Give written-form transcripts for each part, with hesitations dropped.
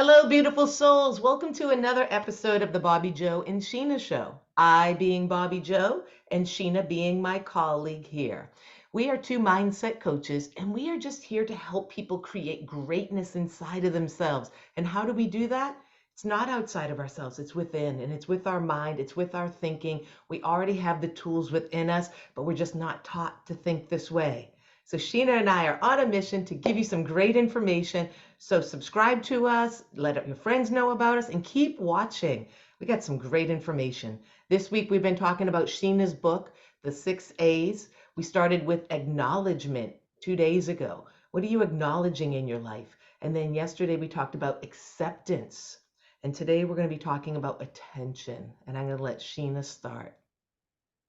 Hello, beautiful souls. Welcome to another episode of the Bobbi Jo and Sheena Show. I being Bobbi Jo and Sheena being my colleague here. We are two mindset coaches and we are just here to help people create greatness inside of themselves. And how do we do that? It's not outside of ourselves, it's within, and it's with our mind, it's with our thinking. We already have the tools within us, but we're just not taught to think this way. So Sheena and I are on a mission to give you some great information, so subscribe to us, let your friends know about us, and keep watching. We got some great information. This week we've been talking about Sheena's book, The 6 A's. We started with acknowledgement 2 days ago. What are you acknowledging in your life? And then yesterday we talked about acceptance. And today we're going to be talking about attention. And I'm going to let Sheena start.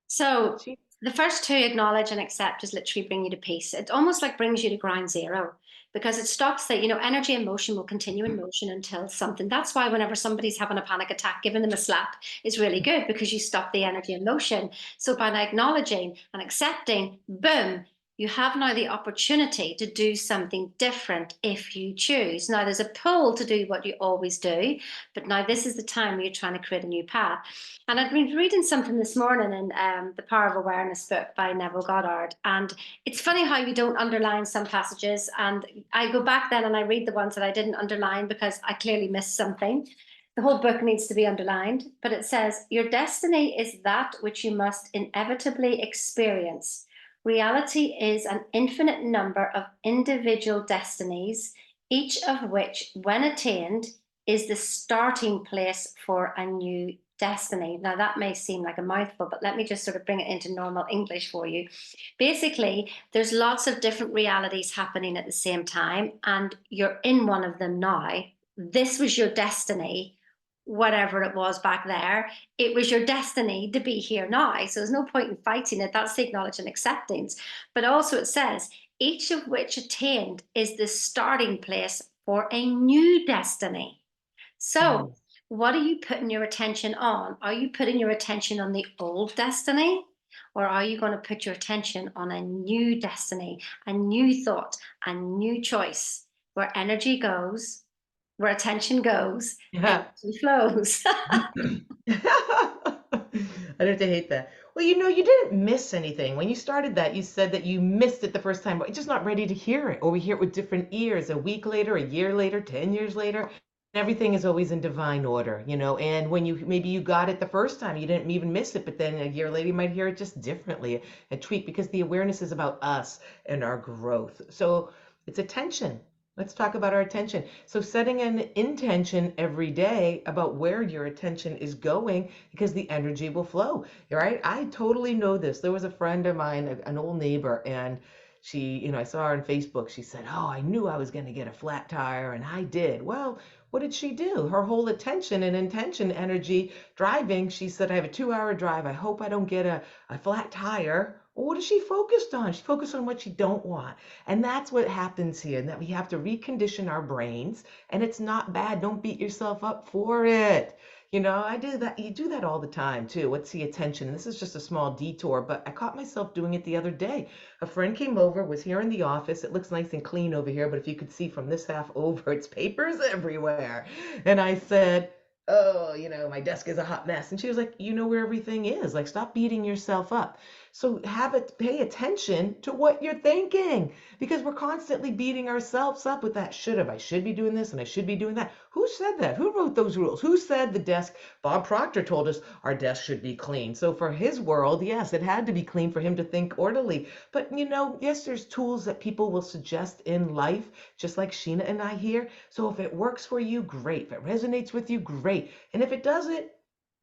So the first two, acknowledge and accept, is literally bring you to peace. It almost like brings you to ground zero because it stops that, energy and motion will continue in motion until something. That's why whenever somebody's having a panic attack, giving them a slap is really good because you stop the energy and motion. So by acknowledging and accepting, boom, you have now the opportunity to do something different if you choose. Now, there's a pull to do what you always do, but now this is the time where you're trying to create a new path. And I'd been reading something this morning in The Power of Awareness book by Neville Goddard. And it's funny how you don't underline some passages. And I go back then and I read the ones that I didn't underline because I clearly missed something. The whole book needs to be underlined. But it says, your destiny is that which you must inevitably experience. Reality is an infinite number of individual destinies, each of which, when attained, is the starting place for a new destiny. Now, that may seem like a mouthful, but let me just sort of bring it into normal English for you. Basically, there's lots of different realities happening at the same time, and you're in one of them now. This was your destiny, whatever it was back there. It was your destiny to be here now. So there's no point in fighting it. That's the acknowledge and acceptance. But also, it says, each of which attained is the starting place for a new destiny. So, Yes. what are you putting your attention on? Are you putting your attention on the old destiny? Or are you going to put your attention on a new destiny, a new thought, a new choice? Where energy goes, where attention goes, Yeah. energy flows. I don't hate that. Well, you didn't miss anything. When you started that, you said that you missed it the first time, but you're just not ready to hear it. Or we hear it with different ears a week later, a year later, 10 years later. Everything is always in divine order. And when maybe you got it the first time, you didn't even miss it, but then a year later, you might hear it just differently, a tweak, because the awareness is about us and our growth. So it's attention. Let's talk about our attention. So setting an intention every day about where your attention is going because the energy will flow, right? I totally know this. There was a friend of mine, an old neighbor, and I saw her on Facebook. She said, "Oh, I knew I was going to get a flat tire," and I did. Well, what did she do? Her whole attention and intention energy driving, she said, "I have a 2 hour drive. I hope I don't get a flat tire." Well, what is she focused on? She focused on what she don't want. And that's what happens here, and that we have to recondition our brains. And it's not bad. Don't beat yourself up for it. I do that. You do that all the time too. What's the attention? This is just a small detour, but I caught myself doing it the other day. A friend came over, was here in the office. It looks nice and clean over here, but if you could see from this half over, it's papers everywhere. And I said, "Oh, my desk is a hot mess." And she was like, "You know where everything is. Like, stop beating yourself up." So pay attention to what you're thinking, because we're constantly beating ourselves up with that should have. I should be doing this and I should be doing that. Who said that? Who wrote those rules? Who said the desk? Bob Proctor told us our desk should be clean. So for his world, yes, it had to be clean for him to think orderly. But yes, there's tools that people will suggest in life, just like Sheena and I here. So if it works for you, great. If it resonates with you, great. And if it doesn't,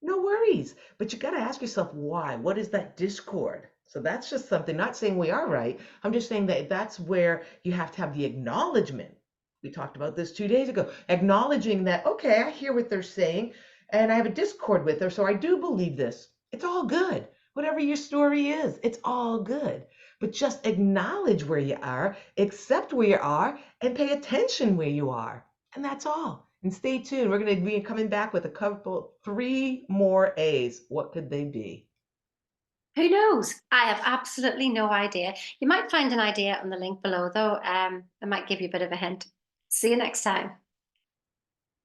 no worries. But you got to ask yourself why. What is that discord? So that's just something, not saying we are right. I'm just saying that that's where you have to have the acknowledgement. We talked about this 2 days ago. Acknowledging that, okay, I hear what they're saying and I have a discord with her. So I do believe this. It's all good. Whatever your story is, it's all good. But just acknowledge where you are, accept where you are, and pay attention where you are. And that's all. And stay tuned. We're going to be coming back with three more A's. What could they be? Who knows? I have absolutely no idea. You might find an idea on the link below, though. It might give you a bit of a hint. See you next time.